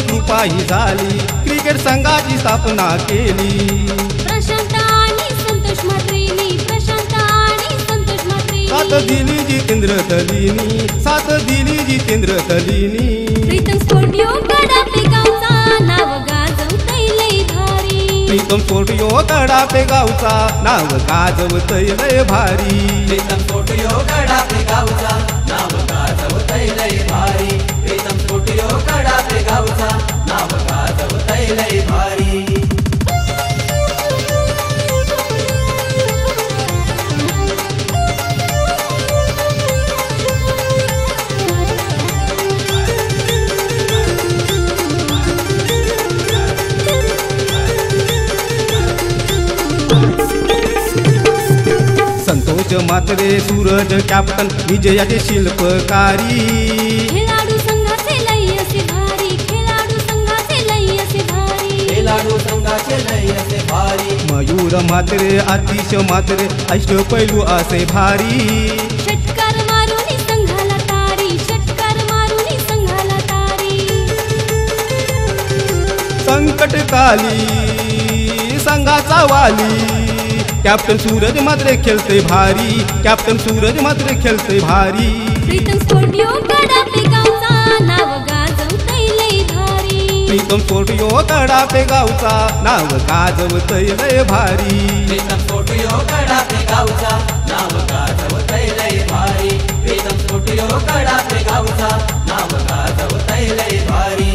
कृपा ही झाली क्रिकेट संघाची स्थापना केली। प्रशांत आणि संतोष म्हात्रेंनी साथ दिली जितेंद्र तलीनी, साथ दिली जितेंद्र तलीनी। प्रीतम स्टुडिओ गडापे गावचा नाव गाजवतय लय भारी। प्रीतम स्टुडिओ गडापे गावचा नाव गाजवतय लय भारी। प्रीतम स्टुडिओ गडापे गावचा नाव गाजवतय लय भारी। प्रीतम स्टुडिओ गडापे गावचा नाव गाजवतय लय भारी। संतोष म्हात्रे सूरज कॅप्टन विजयाचे शिल्पकारी। खेळाडू संघाचे लय असे भारी, खेळाडू संघाचे लय असे भारी, खेळाडू संघाचे लय असे भारी। मयूर म्हात्रे आतिश म्हात्रे अष्टपैलू असे भारी। षटकार मारून संघाला तारी, षटकार मारून संघाला तारी। संकटकाली संघाचा वाली कॅप्टन सूरज म्हात्रे खेळते भारी, कॅप्टन सूरज म्हात्रे खेळते भारी। प्रीतम स्टुडिओ गडापे गावचा नाव गाजवतय लय भारी। प्रीतम स्टुडिओ गडापे गावचा नाव गाजवतय लय भारी। प्रीतम स्टुडिओ गडापे गावचा नाव गाजवतय लय भारी। प्रीतम स्टुडिओ गडापे गावचा नाव गाजवतय लय भारी।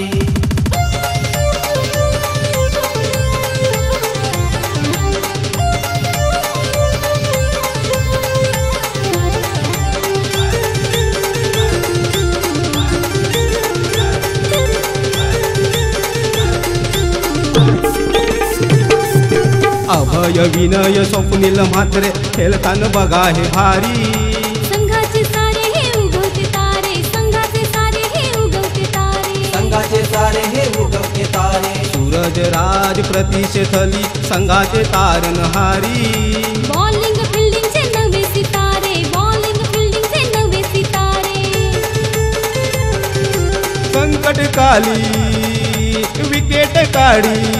अभय विनय स्वप्नील म्हात्रे खेळताना बघा हे भारी। संघाचे सारे हे उगवते तारे, संघाचे सारे हे उगवते तारे, संघाचे सारे हे उगवते तारे। सूरज राज प्रतीश थली संघाचे तारणहारी। बॉलिंग फिल्डिंगचे नवे सितारे, बॉलिंग फिल्डिंगचे नवे सितारे। संकटकाली विकेट काढी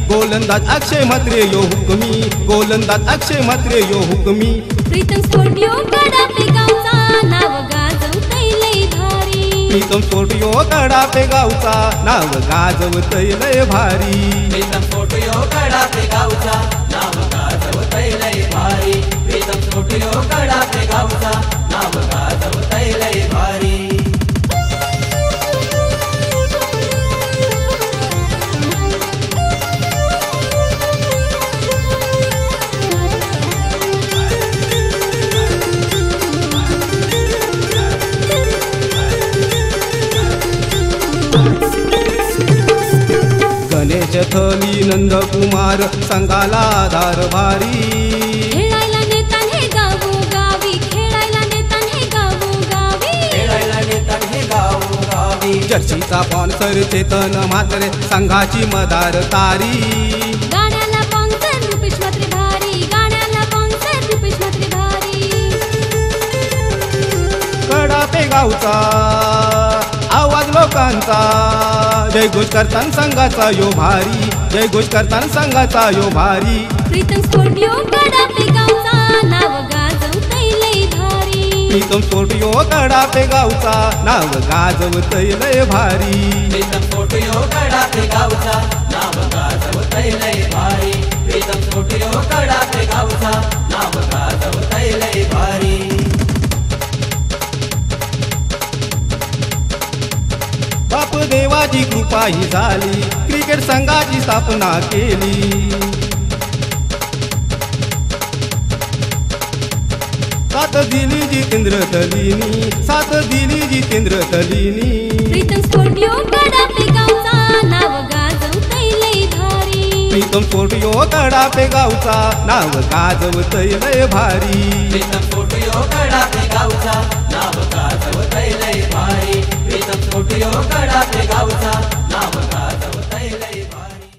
गोलंदाज अक्षय म्हात्रे यो हुकमी, गोलंदाज अक्षय म्हात्रे यो हुकमी। प्रीतम स्टुडिओ गडापे गावचा नाव गाजवतय लय भारी। प्रीतम स्टुडिओ गडापे गावचा नाव गाजवतय लय भारी। प्रीतम स्टुडिओ गडापे गावचा नाव गाजवतय लय भारी। प्रीतम स्टुडिओ गडापे गावचा नाव गाजवतय लय भारी। गणेश थली नंदकुमार संघाला आधार भारी। खेळायला नेता हे गावोगावी, खेळायला नेता हे गावोगावी, खेळायला नेता हे गावोगावी। जर्सीचा स्पॉन्सर चेतन म्हात्रे संघाची मदार तारी। गाण्याला स्पॉन्सर रुपेश म्हात्रे भारी, गाण्याला स्पॉन्सर रुपेश म्हात्रे भारी। गडापे गावचा आवाज लोकांचा जयघोष करताना संघाचा यो भारी, जयघोष करताना संघाचा यो भारी। प्रीतम स्टुडिओ गडापे गावचा नाव गाजवतय लय भारी। प्रीतम स्टुडिओ गडापे गावचा नाव गाजवतय लय भारी। प्रीतम स्टुडिओ गडापे गावचा नाव गाजवतय लय भारी। प्रीतम स्टुडिओ गडापे गावचा नाव गाजवतय लय भारी। बाप देवाची कृपा ही झाली क्रिकेट संघाची स्थापना केली। साथ दिली जितेंद्र तलीनी, साथ दिली जितेंद्र तलीनी। प्रीतम स्टुडिओ गडापे गावचा नाव गाजवतय लय भारी। प्रीतम स्फोटयो कडापे गावचा नाव गाजवतय लय भारी प्रीतम स्फोटयो कडापे गावचा नाव गाजवतय लय भारी प्रीतम स्फोटयो कडापे गावचा